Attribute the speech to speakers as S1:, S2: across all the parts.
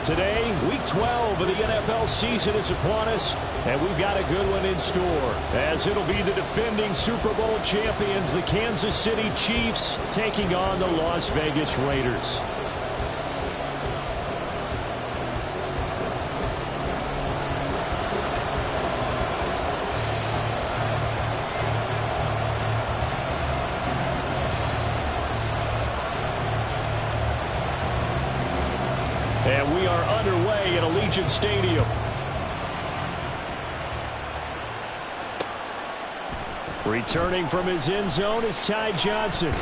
S1: Today, Week 12 of the NFL season is upon us, and we've got a good one in store, as it'll be the defending Super Bowl champions, the Kansas City Chiefs, taking on the Las Vegas Raiders. And we are underway at Allegiant Stadium. Returning from his end zone is Ty Johnson.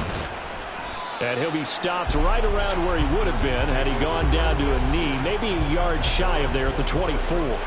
S1: And he'll be stopped right around where he would have been had he gone down to a knee, maybe a yard shy of there at the 24.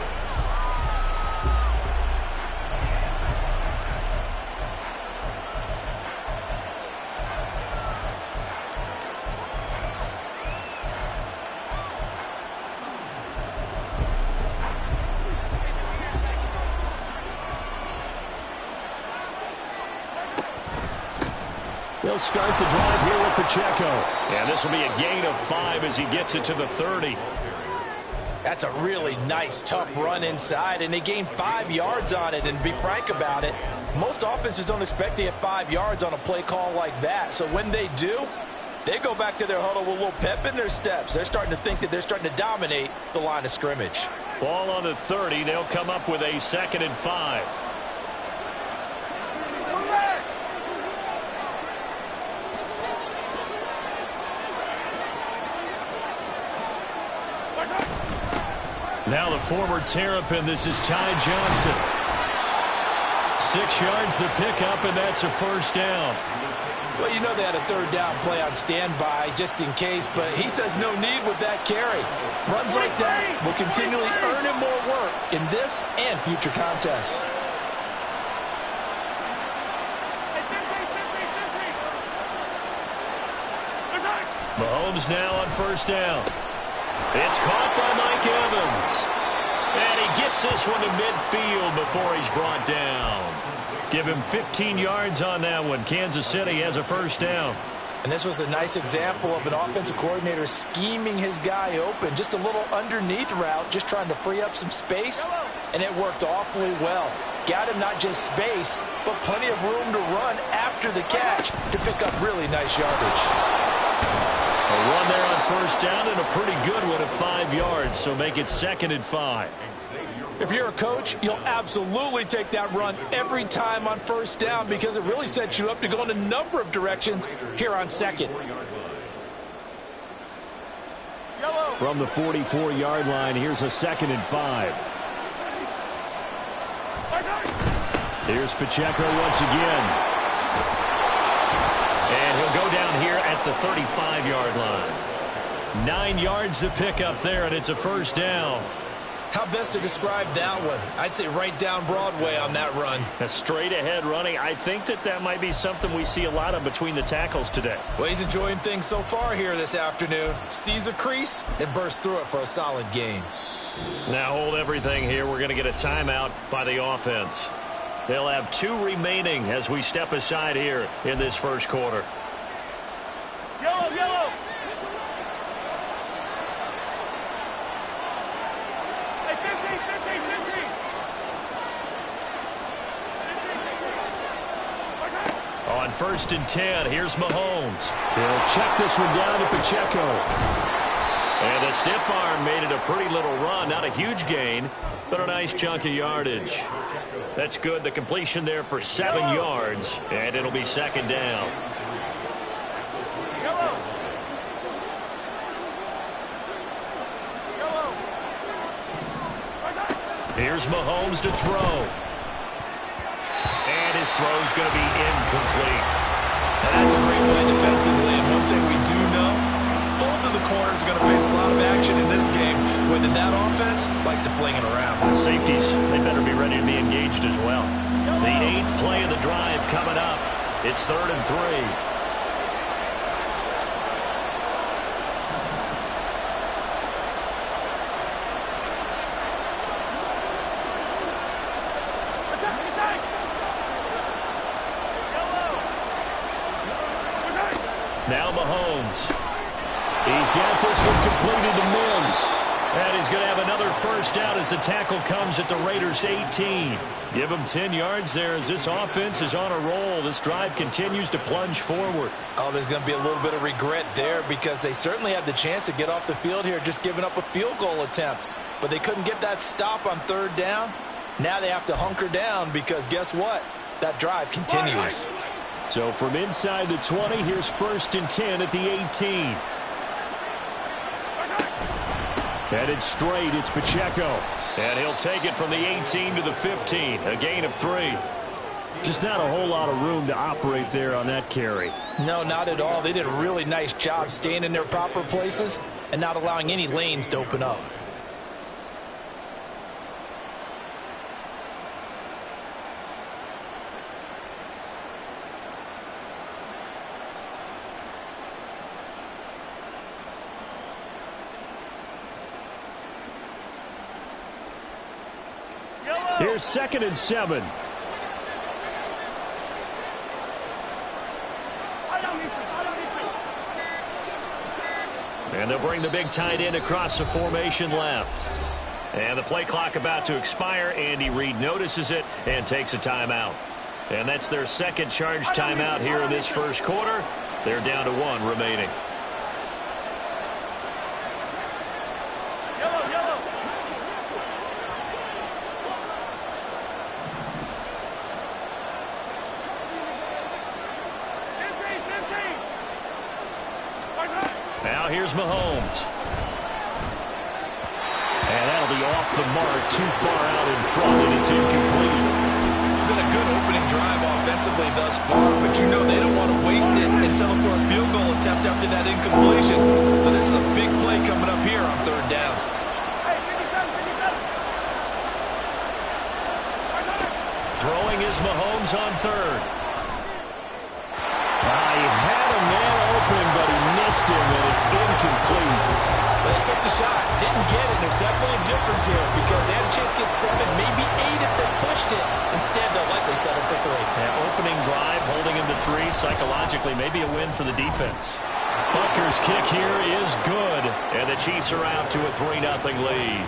S1: They'll start the drive here with Pacheco. And this will be a gain of 5 as he gets it to the 30.
S2: That's a really nice, tough run inside, and they gained 5 yards on it. And to be frank about it, most offenses don't expect to get 5 yards on a play call like that. So when they do, they go back to their huddle with a little pep in their steps. They're starting to think that they're starting to dominate the line of scrimmage.
S1: Ball on the 30. They'll come up with a 2nd and 5. Now the former Terrapin, this is Ty Johnson. 6 yards the pickup, and that's a first down.
S2: Well, you know they had a 3rd down play on standby just in case, but he says no need with that carry. Runs like that will continually earn him more work in this and future contests.
S1: Mahomes now on first down. It's caught by Mike Evans. And he gets this one to midfield before he's brought down. Give him 15 yards on that one. Kansas City has a first down.
S2: And this was a nice example of an offensive coordinator scheming his guy open. Just a little underneath route, just trying to free up some space. And it worked awfully well. Got him not just space, but plenty of room to run after the catch to pick up really nice yardage.
S1: A run there on first down and a pretty good one at 5 yards, so make it 2nd and 5.
S2: If you're a coach, you'll absolutely take that run every time on first down because it really sets you up to go in a number of directions here on 2nd.
S1: From the 44-yard line, here's a 2nd and 5. Here's Pacheco once again. And he'll go down here at the 35-yard line. 9 yards to pick up there, and it's a first down.
S3: How best to describe that one? I'd say right down Broadway on that run.
S1: A straight-ahead running. I think that might be something we see a lot of between the tackles today.
S3: Well, he's enjoying things so far here this afternoon. Sees a crease and bursts through it for a solid gain.
S1: Now hold everything here. We're going to get a timeout by the offense. They'll have 2 remaining as we step aside here in this first quarter.
S4: Yellow, yellow. Hey, 15.
S1: On 1st and 10, here's Mahomes. He'll check this one down to Pacheco. And the stiff arm made it a pretty little run. Not a huge gain, but a nice chunk of yardage. That's good. The completion there for 7 yards, and it'll be 2nd down. Here's Mahomes to throw. And his throw's going to be incomplete.
S3: And that's a great play defensively, and one thing we do know, both of the corners are going to face a lot of action in this game. The way that offense likes to fling it around.
S1: The safeties, they better be ready to be engaged as well. The 8th play of the drive coming up. It's 3rd and 3. Now Mahomes. He's got this one completed to Mims. as the tackle comes at the Raiders' 18. Give them 10 yards there as this offense is on a roll. This drive continues to plunge forward.
S2: Oh, there's going to be a little bit of regret there because they certainly had the chance to get off the field here, just giving up a field goal attempt. But they couldn't get that stop on third down. Now they have to hunker down because guess what? That drive continues.
S1: So from inside the 20, here's 1st and 10 at the 18. Headed straight, it's Pacheco. And he'll take it from the 18 to the 15, a gain of 3. Just not a whole lot of room to operate there on that carry.
S2: No, not at all. They did a really nice job staying in their proper places and not allowing any lanes to open up.
S1: Here's 2nd and 7. And they'll bring the big tight end across the formation left. And the play clock about to expire. Andy Reid notices it and takes a timeout. And that's their second charge timeout here in this first quarter. They're down to 1 remaining. Now here's Mahomes. And that'll be off the mark, too far out in front, and it's incomplete.
S3: It's been a good opening drive offensively thus far, but you know they don't want to waste it and settle for a field goal attempt after that incompletion. So this is a big play coming up here on third down.
S1: Throwing is Mahomes on third. He had a man open, but he missed him, and it's incomplete.
S2: Well, they took the shot, didn't get it. There's definitely a difference here because they had a chance to get 7, maybe 8 if they pushed it. Instead, they'll likely settle for 3.
S1: Opening drive, holding him to 3. Psychologically, maybe a win for the defense. Butker's kick here is good, and the Chiefs are out to a 3-0 lead.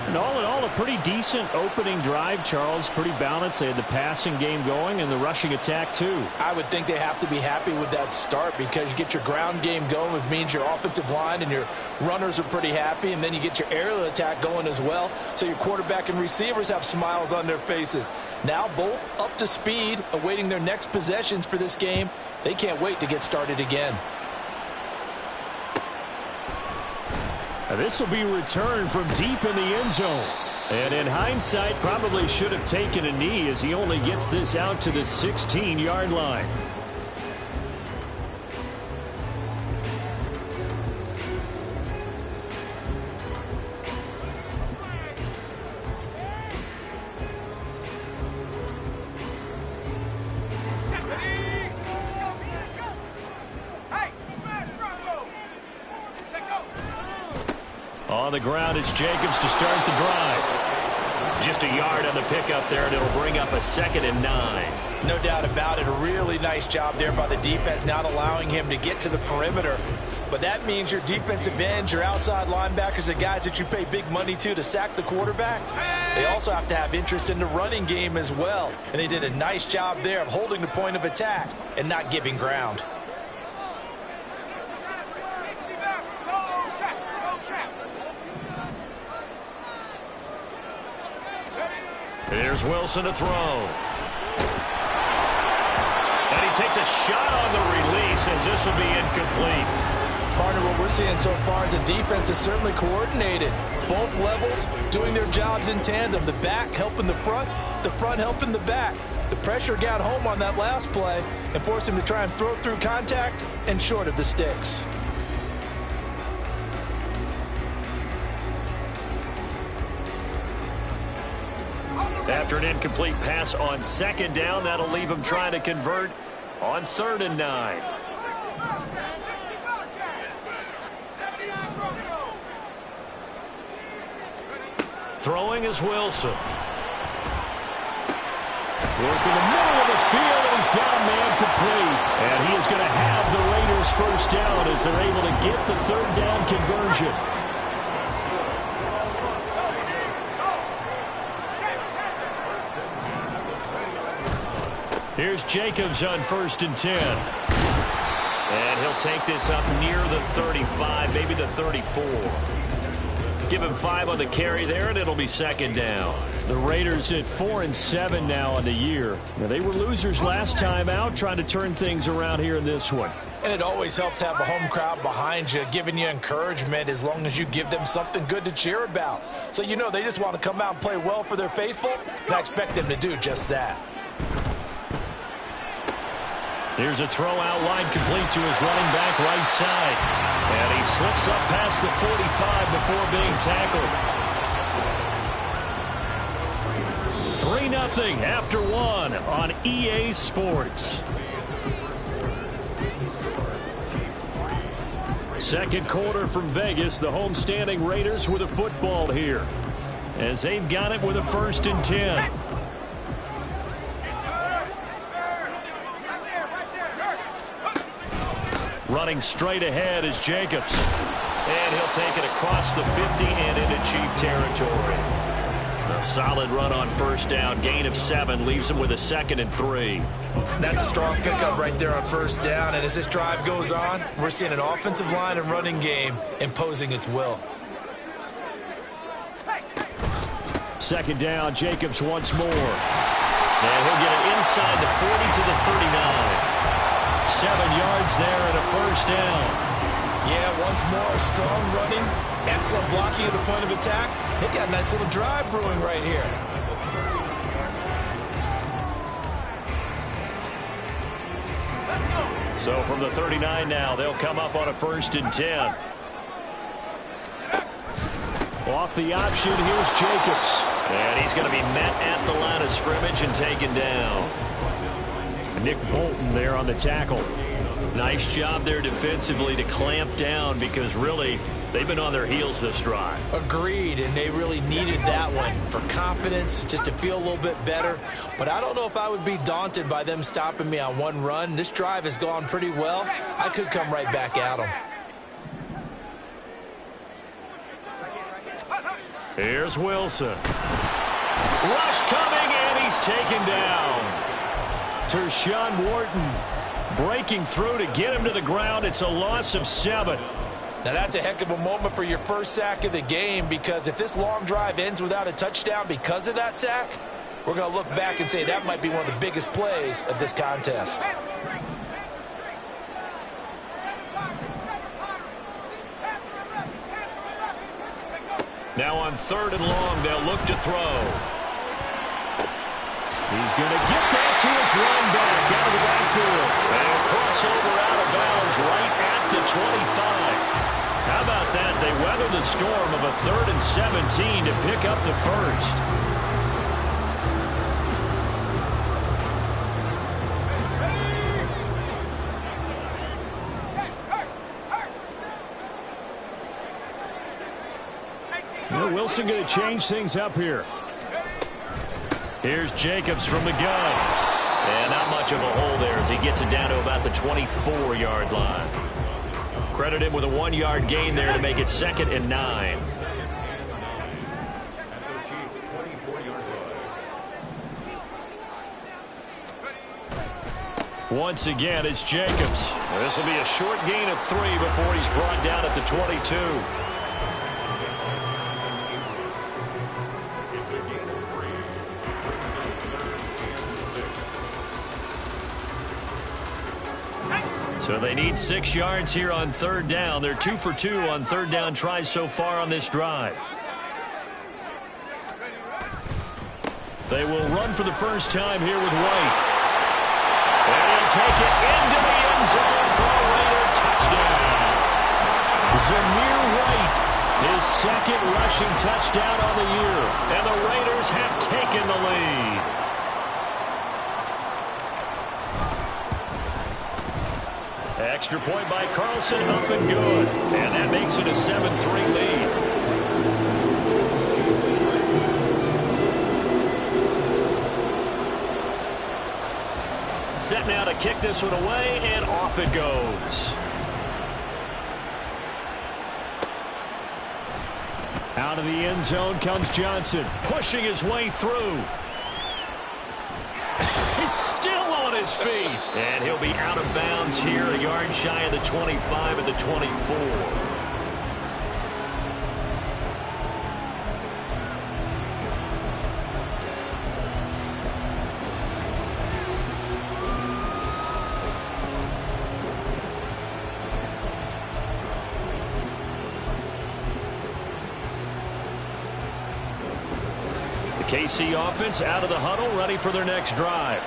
S1: And all in all, a pretty decent opening drive, Charles. Pretty balanced. They had the passing game going and the rushing attack, too.
S2: I would think they have to be happy with that start because you get your ground game going, which means your offensive line and your runners are pretty happy, and then you get your aerial attack going as well, so your quarterback and receivers have smiles on their faces. Now both up to speed, awaiting their next possessions for this game. They can't wait to get started again.
S1: This will be returned from deep in the end zone. And in hindsight, probably should have taken a knee as he only gets this out to the 16-yard line. On the ground, it's Jacobs to start the drive. Just a yard on the pickup there, and it'll bring up a 2nd and 9.
S2: No doubt about it. A really nice job there by the defense, not allowing him to get to the perimeter. But that means your defensive ends, your outside linebackers, the guys that you pay big money to sack the quarterback, they also have to have interest in the running game as well. And they did a nice job there of holding the point of attack and not giving ground.
S1: Here's Wilson to throw. And he takes a shot on the release as this will be incomplete.
S2: Partner, what we're seeing so far is the defense is certainly coordinated. Both levels doing their jobs in tandem. The back helping the front helping the back. The pressure got home on that last play and forced him to try and throw through contact and short of the sticks.
S1: After an incomplete pass on 2nd down, that'll leave him trying to convert on 3rd and 9. Throwing is Wilson. Working the middle of the field, and he's got a man complete. And he is going to have the Raiders first down as they're able to get the 3rd down conversion. Here's Jacobs on 1st and 10. And he'll take this up near the 35, maybe the 34. Give him 5 on the carry there, and it'll be 2nd down. The Raiders at 4-7 now on the year. Now, they were losers last time out, trying to turn things around here in this one.
S2: And it always helps to have a home crowd behind you, giving you encouragement as long as you give them something good to cheer about. So you know they just want to come out and play well for their faithful, and I expect them to do just that.
S1: Here's a throw out wide, complete to his running back right side. And he slips up past the 45 before being tackled. 3-0 after 1 on EA Sports. Second quarter from Vegas. The homestanding Raiders with a football here, as they've got it with a 1st and 10. Running straight ahead is Jacobs. And he'll take it across the 50 and into Chief territory. A solid run on 1st down. Gain of 7 leaves him with a 2nd and 3.
S2: That's a strong pickup right there on 1st down. And as this drive goes on, we're seeing an offensive line and running game imposing its will.
S1: 2nd down, Jacobs once more. And he'll get it inside the 40 to the 39. 7 yards there and a 1st down.
S2: Yeah, once more, strong running, excellent blocking at the point of attack. They've got a nice little drive brewing right here.
S1: So from the 39 now, they'll come up on a 1st and 10. Off the option, here's Jacobs. And he's going to be met at the line of scrimmage and taken down. Nick Bolton there on the tackle. Nice job there defensively to clamp down, because really they've been on their heels this drive.
S2: Agreed, and they really needed that one for confidence, just to feel a little bit better. But I don't know if I would be daunted by them stopping me on one run. This drive has gone pretty well. I could come right back at them.
S1: Here's Wilson. Rush coming, and he's taken down. Tershawn Wharton breaking through to get him to the ground. It's a loss of 7.
S2: Now that's a heck of a moment for your first sack of the game, because if this long drive ends without a touchdown because of that sack, we're going to look back and say that might be one of the biggest plays of this contest.
S1: Now on 3rd and long, they'll look to throw. He's going to get that to his running back out of the backfield. And a crossover out of bounds right at the 25. How about that? They weather the storm of a 3rd and 17 to pick up the 1st. Well, Wilson going to change things up here. Here's Jacobs from the gun. And not much of a hole there as he gets it down to about the 24-yard line. Credit him with a 1-yard gain there to make it 2nd and 9. Once again, it's Jacobs. This will be a short gain of 3 before he's brought down at the 22. So they need 6 yards here on 3rd down. They're 2 for 2 on 3rd down tries so far on this drive. They will run for the first time here with White. And he'll take it into the end zone for a Raider touchdown. Zamir White, his 2nd rushing touchdown on the year. And the Raiders have taken the lead. Extra point by Carlson, up and good. And that makes it a 7-3 lead. Set now to kick this one away, and off it goes. Out of the end zone comes Johnson, pushing his way through. He's still on his feet. And he'll be out of bounds here, a yard shy of the 25 at the 24. KC offense out of the huddle, ready for their next drive.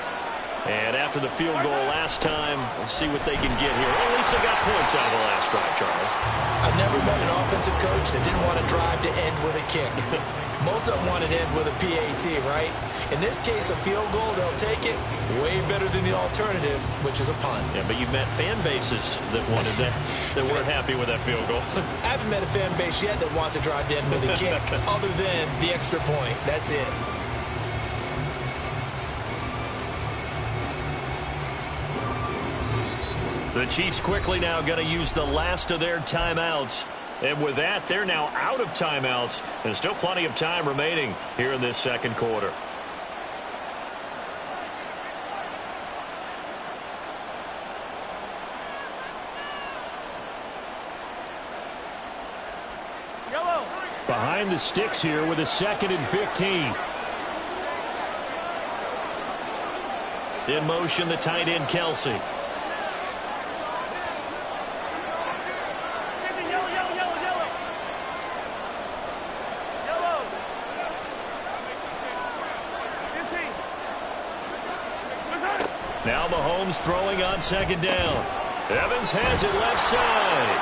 S1: And after the field goal last time, we'll see what they can get here. At least they got points out of the last drive, Charles.
S2: I've never met an offensive coach that didn't want a drive to end with a kick. Most of them want it to end with a PAT, right? In this case, a field goal, they'll take it. Way better than the alternative, which is a punt.
S1: Yeah, but you've met fan bases that wanted that, that weren't happy with that field goal.
S2: I haven't met a fan base yet that wants a drive to end with a kick, other than the extra point. That's it.
S1: The Chiefs quickly now going to use the last of their timeouts. And with that, they're now out of timeouts. There's still plenty of time remaining here in this second quarter.
S4: Yellow.
S1: Behind the sticks here with a 2nd and 15. In motion, the tight end, Kelsey. Now Mahomes throwing on 2nd down. Evans has it left side.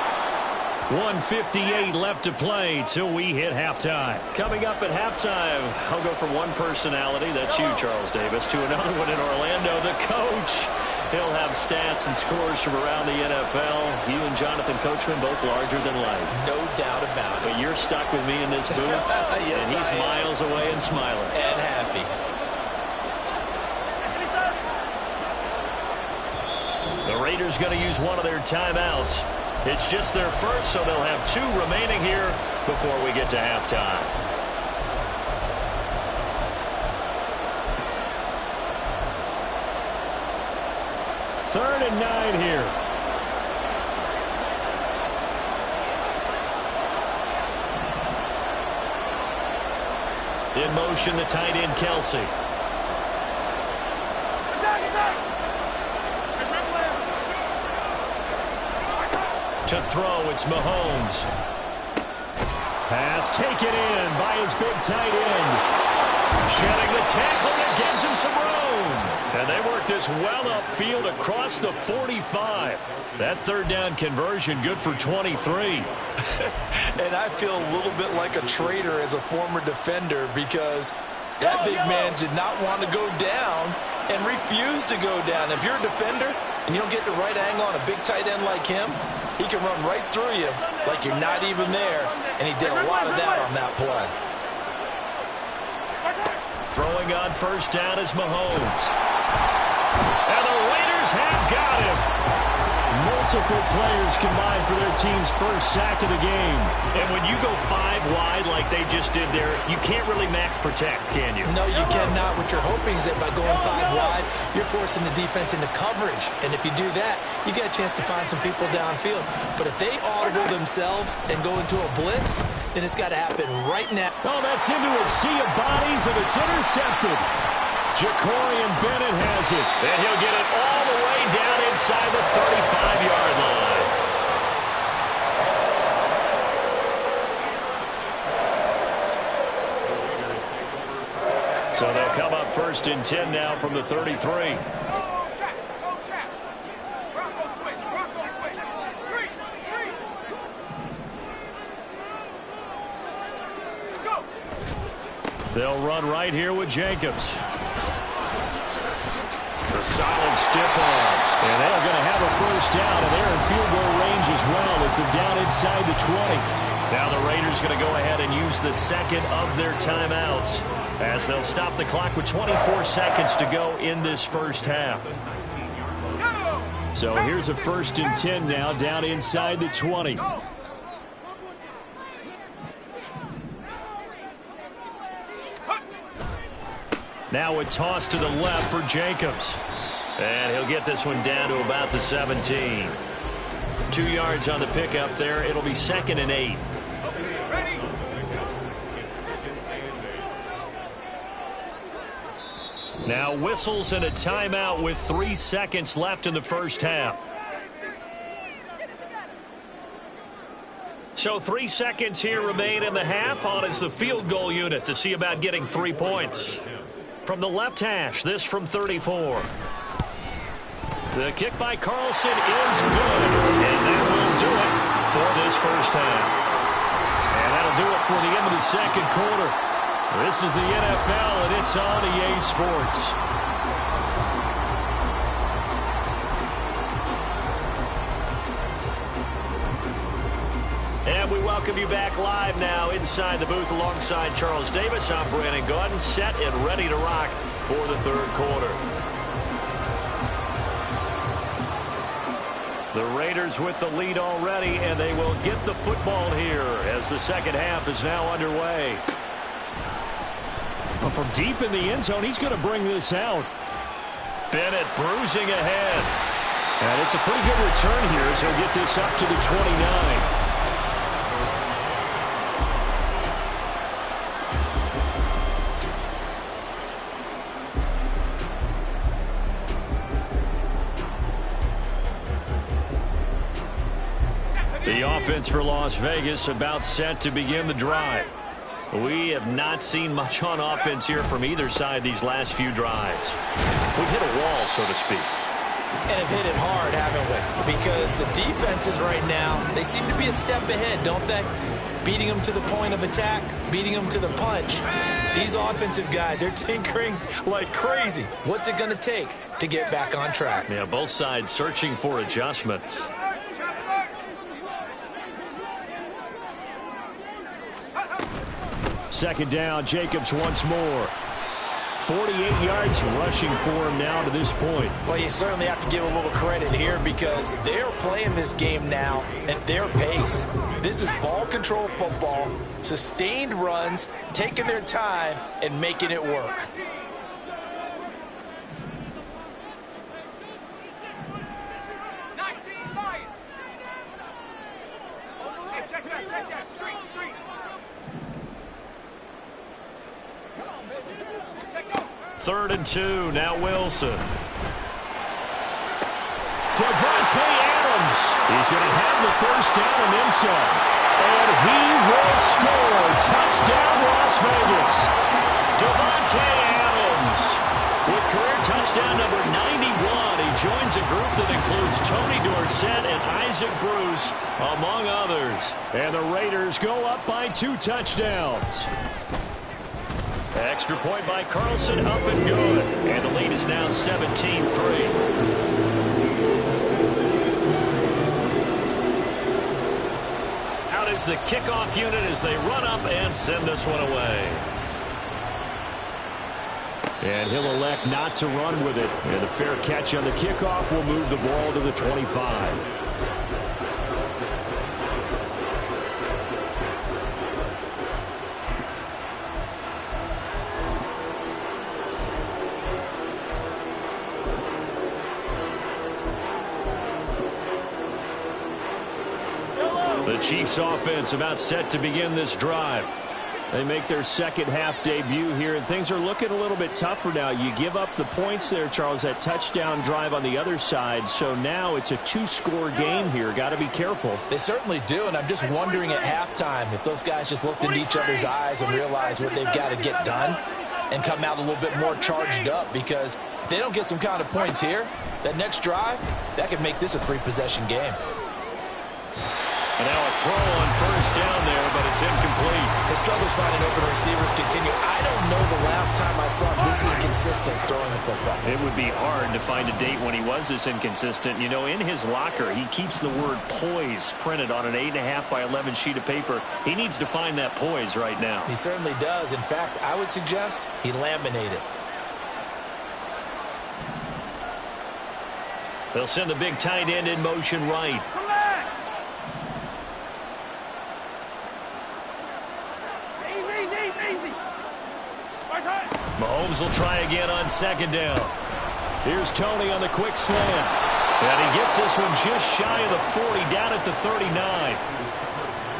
S1: 1:58 left to play till we hit halftime. Coming up at halftime, I'll go from one personality, that's you, Charles Davis, to another one in Orlando, the coach. He'll have stats and scores from around the NFL. You and Jonathan Coachman both larger than life.
S2: No doubt about it.
S1: But you're stuck with me in this booth,
S2: yes,
S1: and he's miles away and smiling.
S2: And happy.
S1: The Raiders going to use one of their timeouts. It's just their first, so they'll have 2 remaining here before we get to halftime. Third and 9 here. In motion, the tight end, Kelsey. To throw, it's Mahomes. Pass taken in by his big tight end. Shedding the tackle that gives him some room. And they work this well upfield across the 45. That 3rd down conversion good for 23.
S2: And I feel a little bit like a traitor as a former defender because that big man did not want to go down and refused to go down. If you're a defender and you don't get the right angle on a big tight end like him, he can run right through you like you're not even there, and he did a lot of that on that play.
S1: Throwing on 1st down is Mahomes. And the Raiders have got him. Multiple players combined for their team's first sack of the game. And when you go 5 wide like they just did there, you can't really max protect, can you?
S2: No, you cannot. What you're hoping is that by going 5 wide, you're forcing the defense into coverage. And if you do that, you get a chance to find some people downfield. But if they audible themselves and go into a blitz, then it's got to happen right now.
S1: Oh, that's into a sea of bodies, and it's intercepted. Jacorian Bennett has it. And he'll get it all the way down inside the 35-yard line. So they'll come up 1st and 10 now from the 33. They'll run right here with Jacobs. A solid stiff arm. And they're going to have a 1st down, and they're in field goal range as well as they're down inside the 20. Now the Raiders going to go ahead and use the 2nd of their timeouts as they'll stop the clock with 24 seconds to go in this first half. So here's a 1st and 10 now down inside the 20. Now a toss to the left for Jacobs. And he'll get this one down to about the 17. 2 yards on the pickup there. It'll be 2nd and 8. Now whistles and a timeout with 3 seconds left in the first half. So 3 seconds here remain in the half. On is the field goal unit to see about getting 3 points. From the left hash, this from 34. The kick by Carlson is good, and that will do it for this first half. And that'll do it for the end of the second quarter. This is the NFL, and it's on EA Sports. And we welcome you back live now inside the booth alongside Charles Davis. I'm Brandon Gaudin, set and ready to rock for the third quarter. The Raiders with the lead already, and they will get the football here as the second half is now underway. Well, from deep in the end zone, he's going to bring this out. Bennett bruising ahead. And it's a pretty good return here as he'll get this up to the 29. The offense for Las Vegas about set to begin the drive. We have not seen much on offense here from either side these last few drives. We've hit a wall, so to speak.
S2: And have hit it hard, haven't we? Because the defenses right now, they seem to be a step ahead, don't they? Beating them to the point of attack, beating them to the punch. These offensive guys, they're tinkering like crazy. What's it going to take to get back on track?
S1: Yeah, both sides searching for adjustments. Second down, Jacobs once more. 48 yards rushing for him now to this point.
S2: Well, you certainly have to give a little credit here because they're playing this game now at their pace. This is ball control football, sustained runs, taking their time and making it work.
S4: Check that. Street.
S1: Third and 2, now Wilson. Devontae Adams. He's going to have the first down and then some. And he will score. Touchdown, Las Vegas. Devontae Adams with career touchdown number 91. He joins a group that includes Tony Dorsett and Isaac Bruce, among others. And the Raiders go up by 2 touchdowns. Extra point by Carlson, up and good. And the lead is now 17-3. Out is the kickoff unit as they run up and send this one away. And he'll elect not to run with it. And the fair catch on the kickoff will move the ball to the 25. The Chiefs offense about set to begin this drive. They make their second half debut here, and things are looking a little bit tougher now. You give up the points there, Charles, that touchdown drive on the other side. So now it's a 2-score game here. Got to be careful.
S2: They certainly do, and I'm just wondering at halftime if those guys just looked into each other's eyes and realized what they've got to get done and come out a little bit more charged up, because if they don't get some kind of points here, that next drive, that could make this a 3-possession game.
S1: And now a throw on first down there, but it's incomplete.
S2: His struggles finding open receivers continue. I don't know the last time I saw him this inconsistent throwing the football.
S1: It would be hard to find a date when he was this inconsistent. You know, in his locker, he keeps the word poise printed on an 8.5 by 11 sheet of paper. He needs to find that poise right now.
S2: He certainly does. In fact, I would suggest he laminate it.
S1: They'll send the big tight end in motion right. Mahomes will try again on second down. Here's Tony on the quick slant. And he gets this one just shy of the 40, down at the 39.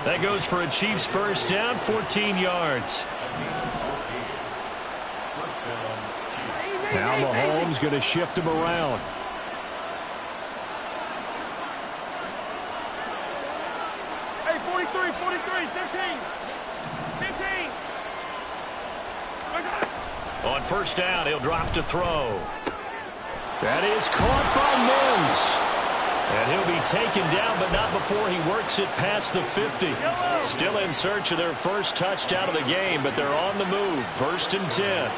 S1: That goes for a Chiefs first down, 14 yards. Now Mahomes going to shift him around.
S4: Hey, 43, 43, 15. 15.
S1: On first down, he'll drop to throw. That is caught by Mims. And he'll be taken down, but not before he works it past the 50. Still in search of their first touchdown of the game, but they're on the move. First and 10.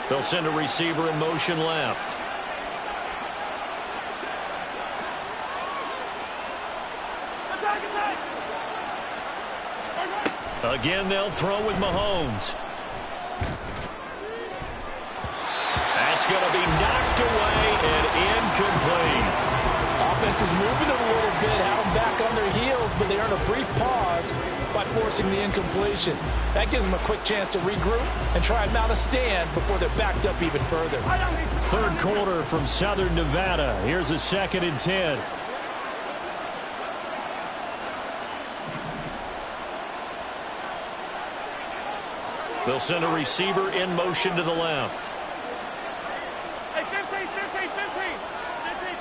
S1: They'll send a receiver in motion left. Again, they'll throw with Mahomes. That's going to be knocked away and incomplete.
S2: Offense was moving it a little bit, had them back on their heels, but they earned a brief pause by forcing the incompletion. That gives them a quick chance to regroup and try and mount a stand before they're backed up even further.
S1: Third quarter from Southern Nevada. Here's a 2nd and 10. They'll send a receiver in motion to the left.
S4: Hey, 15, 15, 15. 15,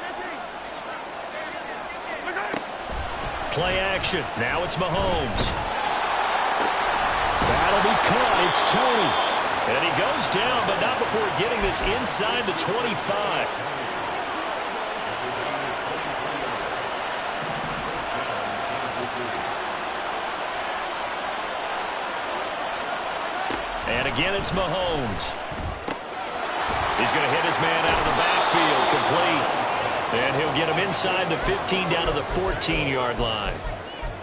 S4: 15.
S1: Play action. Now it's Mahomes. That'll be caught. It's Tony. And he goes down, but not before getting this inside the 25. And again, it's Mahomes. He's going to hit his man out of the backfield, complete. And he'll get him inside the 15 down to the 14-yard line.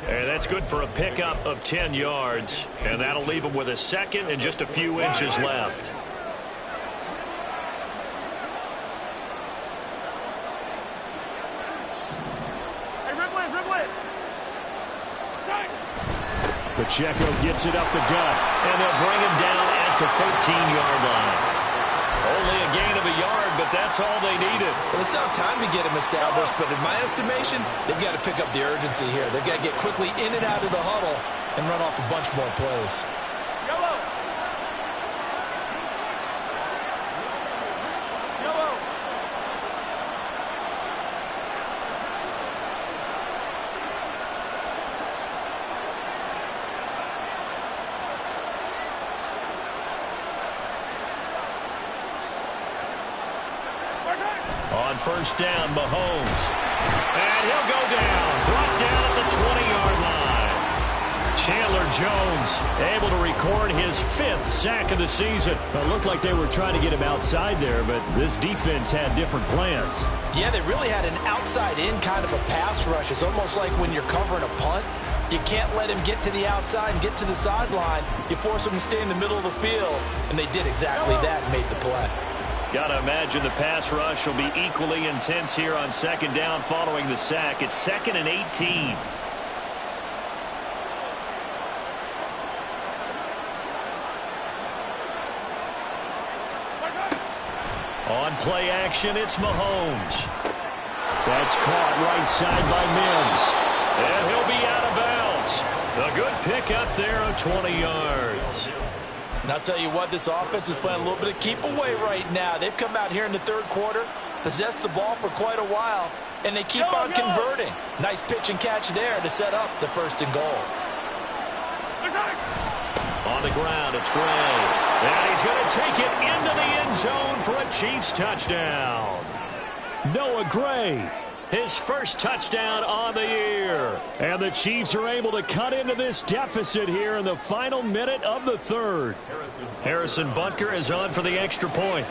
S1: And that's good for a pickup of 10 yards. And that'll leave him with a second and just a few inches left.
S4: Hey, dribble it.
S1: Pacheco gets it up the gut. And they'll bring him down at the 13-yard line. Only a gain of a yard, but that's all they needed.
S2: Well, they still have time to get him established, but in my estimation, they've got to pick up the urgency here. They've got to get quickly in and out of the huddle and run off a bunch more plays.
S4: Yellow.
S1: On first down, Mahomes. And he'll go down. Brought down at the 20-yard line. Chandler Jones able to record his 5th sack of the season. It looked like they were trying to get him outside there, but this defense had different plans.
S2: Yeah, they really had an outside-in kind of a pass rush. It's almost like when you're covering a punt. You can't let him get to the outside and get to the sideline. You force him to stay in the middle of the field, and they did exactly that and made the play.
S1: Got to imagine the pass rush will be equally intense here on second down following the sack. It's 2nd and 18. On play action, it's Mahomes. That's caught right side by Mims. And he'll be out of bounds. A good pickup there of 20 yards.
S2: And I'll tell you what, this offense is playing a little bit of keep away right now. They've come out here in the third quarter, possessed the ball for quite a while, and they keep on converting. Nice pitch and catch there to set up the 1st and goal.
S1: On the ground, it's Gray. And he's going to take it into the end zone for a Chiefs touchdown. Noah Gray, his first touchdown on the year. And the Chiefs are able to cut into this deficit here in the final minute of the third. Harrison Butker is on for the extra point.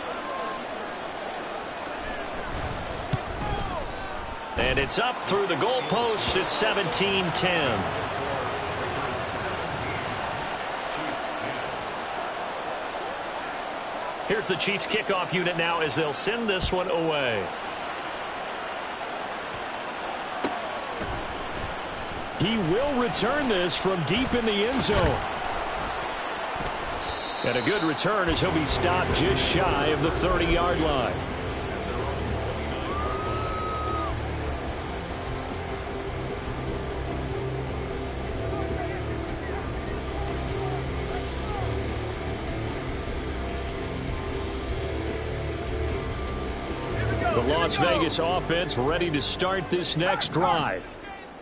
S1: And it's up through the goalposts. It's 17-10. Here's the Chiefs kickoff unit now as they'll send this one away. He will return this from deep in the end zone. And a good return as he'll be stopped just shy of the 30-yard line. The Las Vegas offense ready to start this next drive.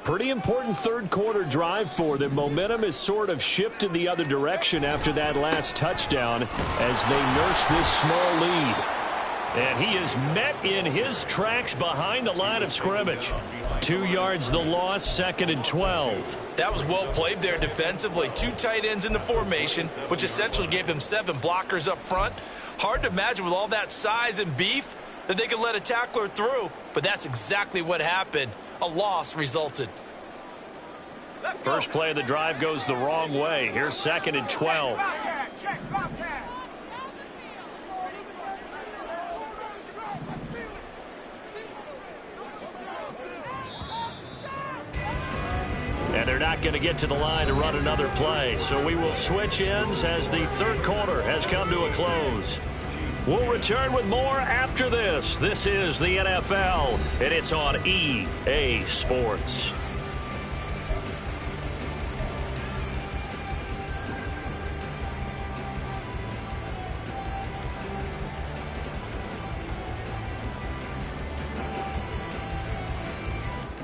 S1: Pretty important third quarter drive for them. Momentum has sort of shifted the other direction after that last touchdown as they nurse this small lead. And he is met in his tracks behind the line of scrimmage. 2 yards the loss, 2nd and 12.
S3: That was well played there defensively. 2 tight ends in the formation, which essentially gave them 7 blockers up front. Hard to imagine with all that size and beef that they could let a tackler through, but that's exactly what happened. A loss resulted.
S1: First play of the drive goes the wrong way. Here's 2nd and 12. And they're not going to get to the line to run another play. So we will switch ends as the third quarter has come to a close. We'll return with more after this. This is the NFL, and it's on EA Sports.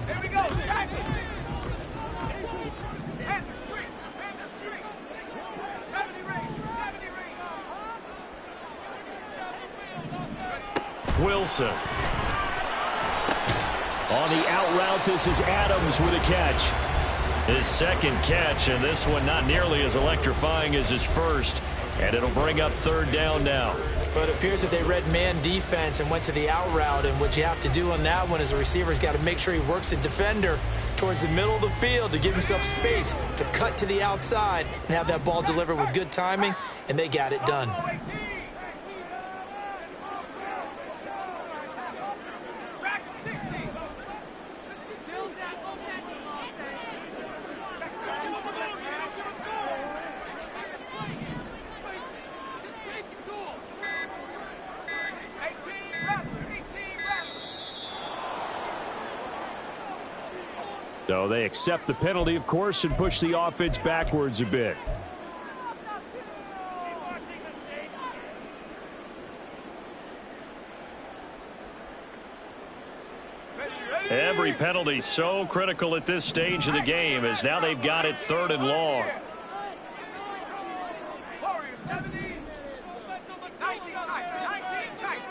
S4: Here we go. Sharpens. And the street. And the street. 70 range. 70 range.
S1: Wilson. On the out route, this is Adams with a catch. His second catch, and this one not nearly as electrifying as his first. And it'll bring up third down now.
S2: But it appears that they read man defense and went to the out route, and what you have to do on that one is the receiver's got to make sure he works the defender towards the middle of the field to give himself space to cut to the outside and have that ball delivered with good timing, and they got it done.
S4: Track 60.
S1: So they accept the penalty, of course, and push the offense backwards a bit. Every penalty so critical at this stage of the game as now they've got it 3rd and long.
S4: Warriors 70. 19 tight. 19 tight.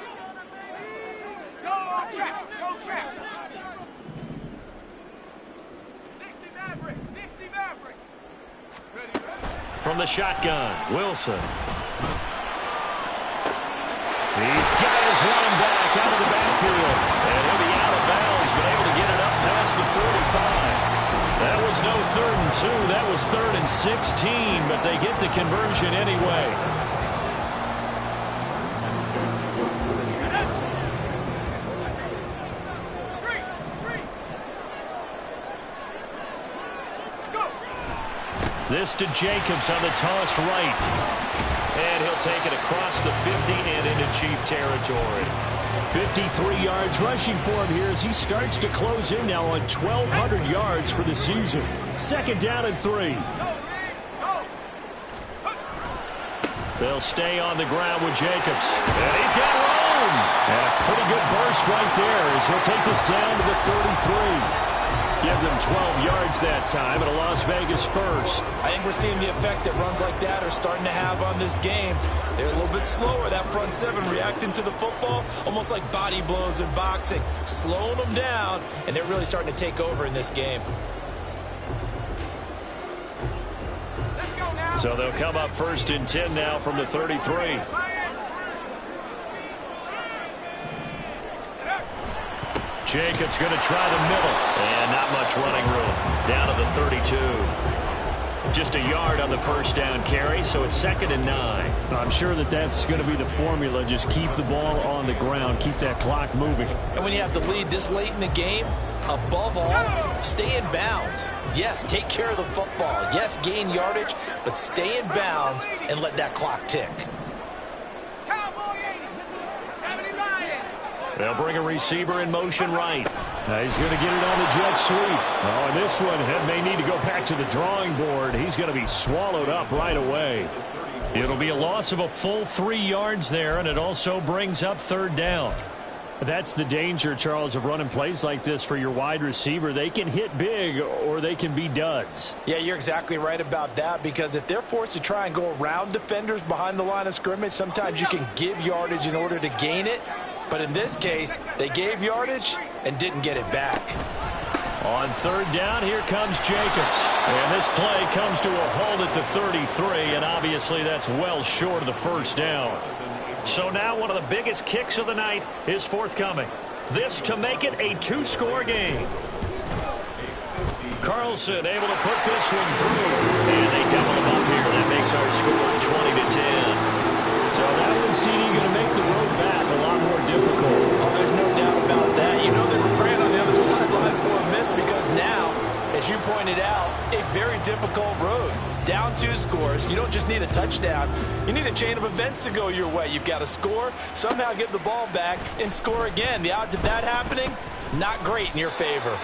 S4: Go on track. Go track. 60 Maverick. 60 Maverick. Ready.
S1: From the shotgun, Wilson. He's got his running back out of the backfield. And he'll be out of bounds, but able to get it up past the 45. That was no 3rd and 2. That was 3rd and 16, but they get the conversion anyway. This to Jacobs on the toss right. And he'll take it across the 50 and into Chief territory. 53 yards rushing for him here as he starts to close in now on 1,200 yards for the season. 2nd down and 3. They'll stay on the ground with Jacobs. And he's got room. And a pretty good burst right there as he'll take this down to the 33. Give them 12 yards that time and a Las Vegas first.
S2: I think we're seeing the effect that runs like that are starting to have on this game. They're a little bit slower, that front 7, reacting to the football, almost like body blows in boxing, slowing them down, and they're really starting to take over in this game.
S1: So they'll come up 1st and 10 now from the 33. Jacobs going to try the middle, and not much running room. Down to the 32. just a yard on the first down carry, so it's 2nd and 9.
S5: I'm sure that that's going to be the formula. Just keep the ball on the ground. Keep that clock moving.
S2: And when you have the lead this late in the game, above all, stay in bounds. Yes, take care of the football. Yes, gain yardage, but stay in bounds and let that clock tick.
S4: Cowboy 80, 70 Lion.
S1: They'll bring a receiver in motion right.
S5: Now he's going to get it on the jet sweep. Oh, and this one may need to go back to the drawing board. He's going to be swallowed up right away.
S1: It'll be a loss of a full 3 yards there, and it also brings up 3rd down.
S5: That's the danger, Charles, of running plays like this for your wide receiver. They can hit big or they can be duds.
S2: Yeah, you're exactly right about that, because if they're forced to try and go around defenders behind the line of scrimmage, sometimes you can give yardage in order to gain it. But in this case, they gave yardage and didn't get it back.
S1: On 3rd down, here comes Jacobs. And this play comes to a halt at the 33, and obviously that's well short of the 1st down. So now one of the biggest kicks of the night is forthcoming. This to make it a 2-score game. Carlson able to put this one through. And they double him up here. That makes our score 20-10.
S5: So that one, CD, going to make the road back a lot more difficult.
S2: Oh, there's no doubt about that. You know they were praying on the other sideline for a miss, because now, as you pointed out, a very difficult road. Down 2 scores. You don't just need a touchdown. You need a chain of events to go your way. You've got to score, somehow get the ball back, and score again. The odds of that happening, not great in your favor.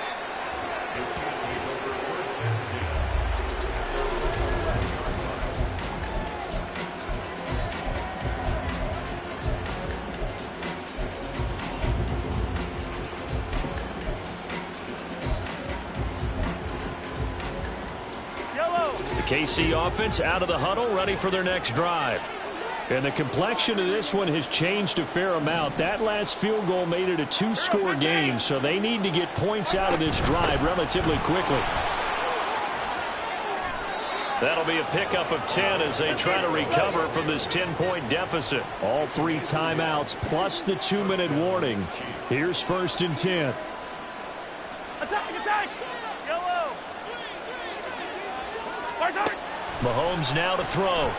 S1: KC offense out of the huddle, ready for their next drive.
S5: And the complexion of this one has changed a fair amount. That last field goal made it a 2-score game, so they need to get points out of this drive relatively quickly.
S1: That'll be a pickup of 10 as they try to recover from this 10-point deficit.
S5: All 3 timeouts plus the 2-minute warning. Here's 1st and 10.
S4: Attack, attack. Yellow.
S1: Mahomes now to throw.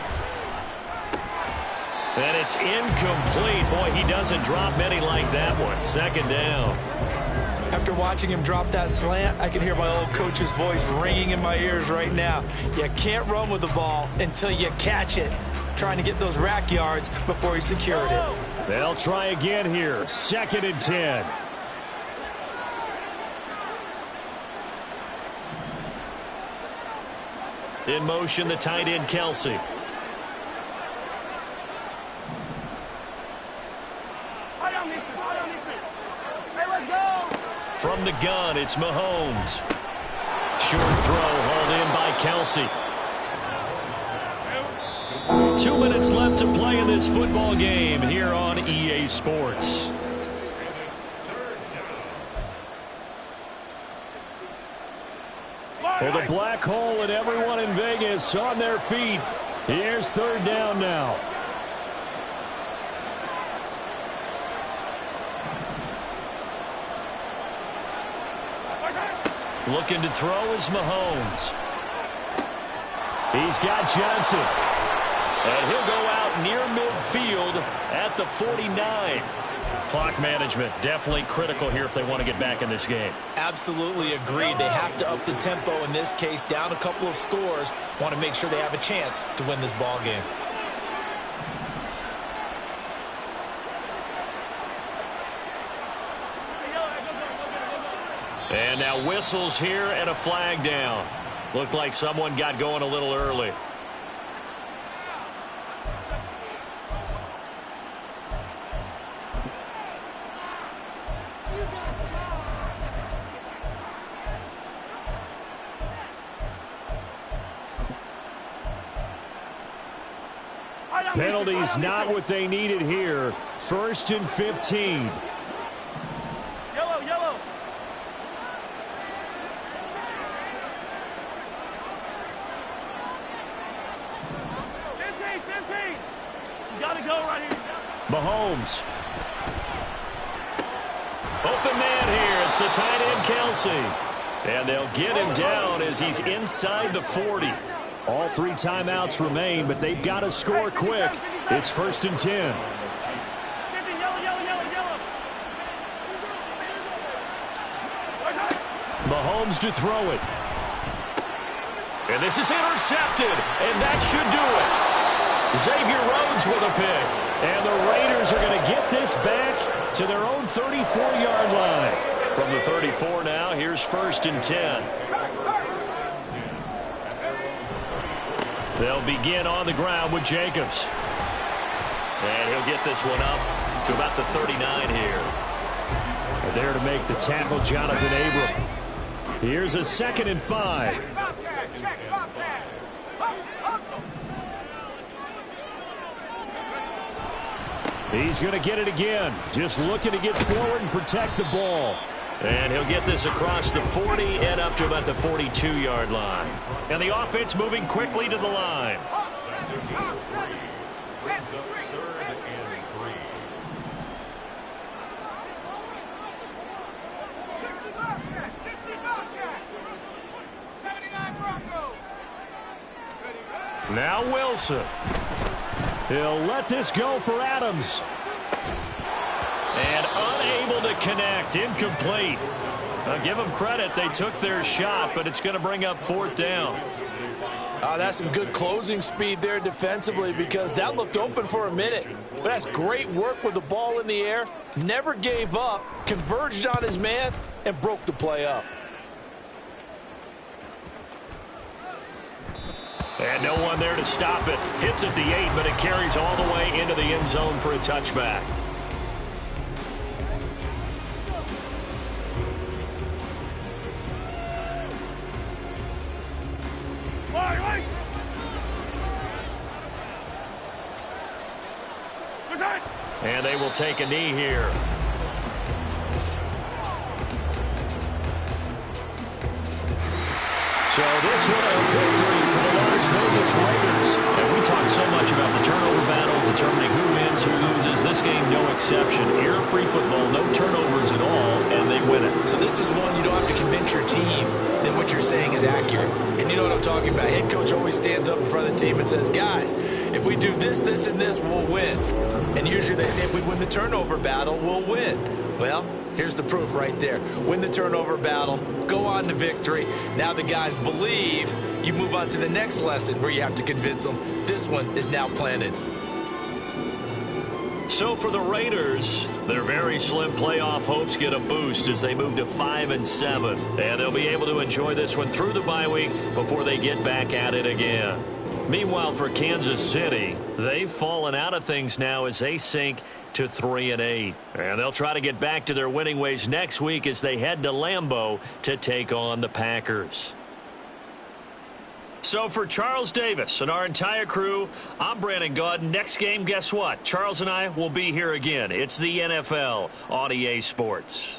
S1: And it's incomplete. Boy, he doesn't drop many like that one. 2nd down.
S2: After watching him drop that slant, I can hear my old coach's voice ringing in my ears right now. You can't run with the ball until you catch it. Trying to get those rack yards before he secured it.
S5: They'll try again here. 2nd and 10.
S1: In motion, the tight end, Kelsey. From the gun, it's Mahomes. Short throw hauled in by Kelsey. 2 minutes left to play in this football game here on EA Sports.
S5: For the black hole and everyone in Vegas on their feet. Here's 3rd down now.
S1: Looking to throw is Mahomes.
S5: He's got Johnson.
S1: And he'll go out near midfield at the 49. Clock management definitely critical here if they want to get back in this game.
S2: Absolutely agreed. They have to up the tempo in this case, down a couple of scores. Want to make sure they have a chance to win this ball game.
S1: And now whistles here and a flag down. Looked like someone got going a little early.
S5: Penalties not what they needed here. 1st and 15.
S4: Yellow, yellow. You gotta go right here.
S5: Mahomes.
S1: Open man here. It's the tight end, Kelsey. And they'll get him down as he's inside the 40.
S5: All 3 timeouts remain, but they've got to score quick. It's 1st and 10. Mahomes to throw it.
S1: And this is intercepted, and that should do it. Xavier Rhodes with a pick.
S5: And the Raiders are going to get this back to their own 34-yard line.
S1: From the 34 now, here's 1st and 10. They'll begin on the ground with Jacobs. And he'll get this one up to about the 39 here.
S5: And there to make the tackle, Jonathan Abram. Here's a 2nd and 5. He's going to get it again. Just looking to get forward and protect the ball.
S1: And he'll get this across the 40 and up to about the 42-yard line. And the offense moving quickly to the line. Now Wilson.
S5: He'll let this go for Adams.
S1: And unable to connect. Incomplete. I'll give them credit. They took their shot, but it's going to bring up 4th down.
S2: That's some good closing speed there defensively because that looked open for a minute. But that's great work with the ball in the air. Never gave up, converged on his man, and broke the play up.
S1: And no one there to stop it. Hits at the 8, but it carries all the way into the end zone for a touchback. And they will take a knee here. So this one a victory for the Las Vegas Raiders. And we talk so much about the turnover battle, determining who wins, who loses. This game, no exception. Error-free football, no turnovers at all, and they win it.
S3: So this is one you don't have to convince your team that what you're saying is accurate. And you know what I'm talking about. Head coach always stands up in front of the team and says, guys, if we do this, this, and this, we'll win. And usually they say if we win the turnover battle, we'll win. Well, here's the proof right there. Win the turnover battle, go on to victory. Now the guys believe. You move on to the next lesson where you have to convince them. This one is now planted.
S1: So for the Raiders, their very slim playoff hopes get a boost as they move to 5-7. And they'll be able to enjoy this one through the bye week before they get back at it again. Meanwhile, for Kansas City, they've fallen out of things now as they sink to 3-8. And they'll try to get back to their winning ways next week as they head to Lambeau to take on the Packers. So for Charles Davis and our entire crew, I'm Brandon Gaudin. Next game, guess what? Charles and I will be here again. It's the NFL on EA Sports.